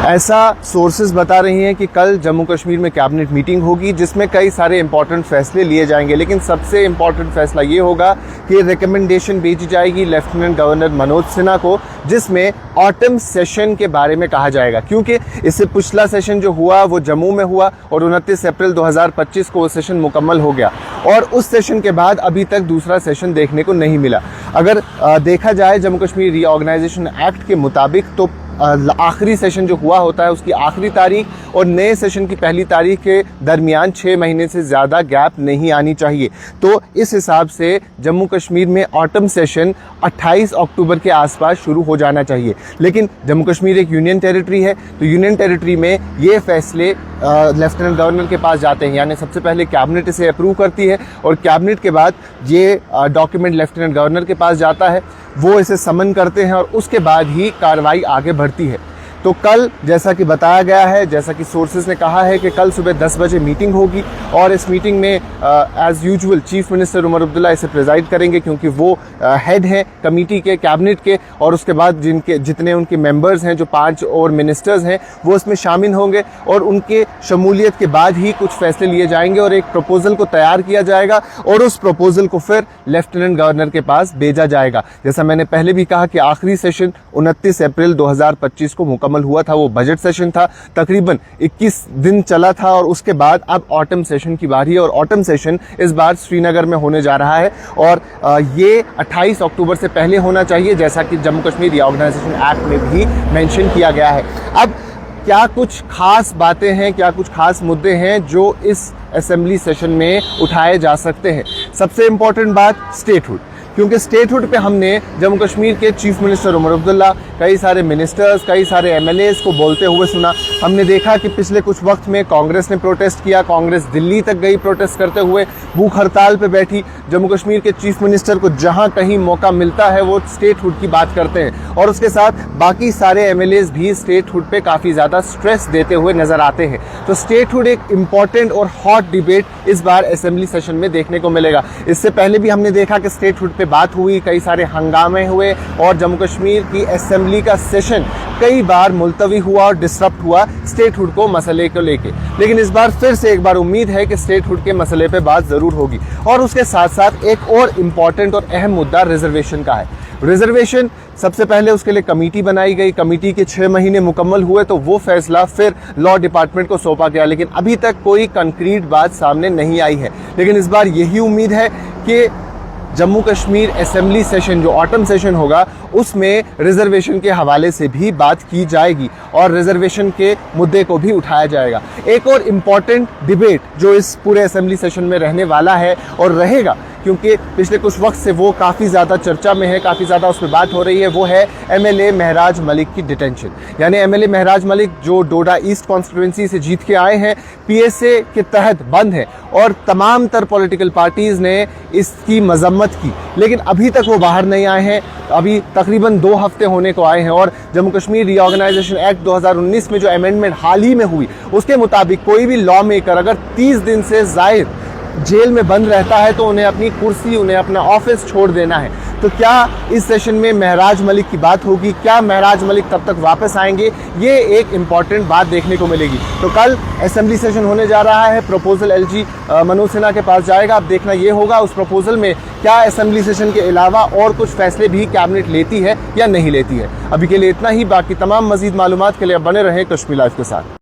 ऐसा सोर्सेज बता रही हैं कि कल जम्मू कश्मीर में कैबिनेट मीटिंग होगी जिसमें कई सारे इंपॉर्टेंट फैसले लिए जाएंगे, लेकिन सबसे इंपॉर्टेंट फैसला ये होगा कि रिकमेंडेशन भेजी जाएगी लेफ्टिनेंट गवर्नर मनोज सिन्हा को, जिसमें ऑटम सेशन के बारे में कहा जाएगा। क्योंकि इससे पिछला सेशन जो हुआ वो जम्मू में हुआ और 29 अप्रैल 2025 को वो सेशन मुकम्मल हो गया और उस सेशन के बाद अभी तक दूसरा सेशन देखने को नहीं मिला। अगर देखा जाए जम्मू कश्मीर रीऑर्गेनाइजेशन एक्ट के मुताबिक तो आखिरी सेशन जो हुआ होता है उसकी आखिरी तारीख और नए सेशन की पहली तारीख के दरमियान 6 महीने से ज़्यादा गैप नहीं आनी चाहिए। तो इस हिसाब से जम्मू कश्मीर में ऑटम सेशन 28 अक्टूबर के आसपास शुरू हो जाना चाहिए। लेकिन जम्मू कश्मीर एक यूनियन टेरिटरी है, तो यूनियन टेरिटरी में ये फैसले लेफ्टिनेंट गवर्नर के पास जाते हैं, यानी सबसे पहले कैबिनेट इसे अप्रूव करती है और कैबिनेट के बाद ये डॉक्यूमेंट लेफ्टिनेंट गवर्नर के पास जाता है, वो इसे समन करते हैं और उसके बाद ही कार्रवाई आगे बढ़ती है। तो कल जैसा कि बताया गया है, जैसा कि सोर्सेज ने कहा है कि कल सुबह 10 बजे मीटिंग होगी और इस मीटिंग में as usual chief minister Omar Abdullah इसे प्रिजाइड करेंगे, क्योंकि वो हेड हैं कमेटी के, कैबिनेट के, और उसके बाद जितने उनके मेंबर्स हैं, जो 5 और मिनिस्टर्स हैं, वो उसमें शामिल होंगे और उनके शमूलियत के बाद ही कुछ फैसले लिए जाएंगे और एक प्रपोजल को तैयार किया जाएगा और उस प्रपोजल को फिर लेफ्टिनेंट गवर्नर के पास भेजा जाएगा। जैसा मैंने पहले भी कहा कि आखिरी सेशन 29 अप्रैल 2025 को मुकम्मल हुआ था, वो बजट सेशन था, तकरीबन 21 दिन चला था और उसके बाद अब ऑटम सेशन की बारी है और ऑटम सेशन इस बार श्रीनगर में होने जा रहा है और ये 28 अक्टूबर से पहले होना चाहिए, जैसा कि जम्मू कश्मीर रीऑर्गेनाइजेशन एक्ट में भी मेंशन किया गया है। अब क्या कुछ खास बातें हैं, क्या कुछ खास मुद्दे हैं जो इस असेंबली सेशन में उठाए जा सकते हैं? सबसे इंपॉर्टेंट बात स्टेटहुड, क्योंकि स्टेटहुड पे हमने जम्मू कश्मीर के चीफ मिनिस्टर उमर अब्दुल्ला, कई सारे मिनिस्टर्स, कई सारे एमएलएस को बोलते हुए सुना। हमने देखा कि पिछले कुछ वक्त में कांग्रेस ने प्रोटेस्ट किया, कांग्रेस दिल्ली तक गई प्रोटेस्ट करते हुए, भूख हड़ताल पे बैठी। जम्मू कश्मीर के चीफ मिनिस्टर को जहां कहीं मौका मिलता है वो स्टेटहुड की बात करते हैं और उसके साथ बाकी सारे एमएलएस भी स्टेटहुड पे काफ़ी ज़्यादा स्ट्रेस देते हुए नजर आते हैं। तो स्टेटहुड एक इम्पॉर्टेंट और हॉट डिबेट इस बार असेंबली सेशन में देखने को मिलेगा। इससे पहले भी हमने देखा कि स्टेटहुड पे बात हुई, कई सारे हंगामे हुए और जम्मू कश्मीर की असेंबली का सेशन कई बार मुलतवी हुआ और डिसरप्ट हुआ स्टेटहुड को मसले को लेके। लेकिन इस बार फिर से एक बार उम्मीद है कि स्टेटहुड के मसले पे बात जरूर होगी। और उसके साथ साथ एक और इम्पॉर्टेंट और अहम मुद्दा रिजर्वेशन का है। रिजर्वेशन सबसे पहले उसके लिए कमेटी बनाई गई, कमेटी के 6 महीने मुकम्मल हुए तो वो फैसला फिर लॉ डिपार्टमेंट को सौंपा गया, लेकिन अभी तक कोई कंक्रीट बात सामने नहीं आई है। लेकिन इस बार यही उम्मीद है कि जम्मू कश्मीर असेंबली सेशन जो ऑटम सेशन होगा उसमें रिजर्वेशन के हवाले से भी बात की जाएगी और रिजर्वेशन के मुद्दे को भी उठाया जाएगा। एक और इम्पॉर्टेंट डिबेट जो इस पूरे असेंबली सेशन में रहने वाला है और रहेगा, क्योंकि पिछले कुछ वक्त से वो काफ़ी ज़्यादा चर्चा में है, काफ़ी ज़्यादा उस पर बात हो रही है, वो है एमएलए महराज मलिक की डिटेंशन। यानी एमएलए महराज मलिक जो डोडा ईस्ट कॉन्स्टिट्यूंसी से जीत के आए हैं, पीएसए के तहत बंद है और तमाम तर पॉलिटिकल पार्टीज़ ने इसकी मजम्मत की, लेकिन अभी तक वो बाहर नहीं आए हैं। अभी तकरीबन 2 हफ्ते होने को आए हैं और जम्मू कश्मीर रीऑर्गेनाइजेशन एक्ट 2019 में जो अमेंडमेंट हाल ही में हुई उसके मुताबिक कोई भी लॉ मेकर अगर 30 दिन से ज़ायद जेल में बंद रहता है तो उन्हें अपनी कुर्सी, उन्हें अपना ऑफिस छोड़ देना है। तो क्या इस सेशन में महराज मलिक की बात होगी? क्या महराज मलिक तब तक वापस आएंगे? ये एक इम्पॉर्टेंट बात देखने को मिलेगी। तो कल असेंबली सेशन होने जा रहा है, प्रपोजल एलजी मनोज सिन्हा के पास जाएगा। अब देखना ये होगा उस प्रपोजल में क्या असेंबली सेशन के अलावा और कुछ फैसले भी कैबिनेट लेती है या नहीं लेती है। अभी के लिए इतना ही, बाकी तमाम मजीद मालूमात के लिए बने रहें कश्मीर लाइव के साथ।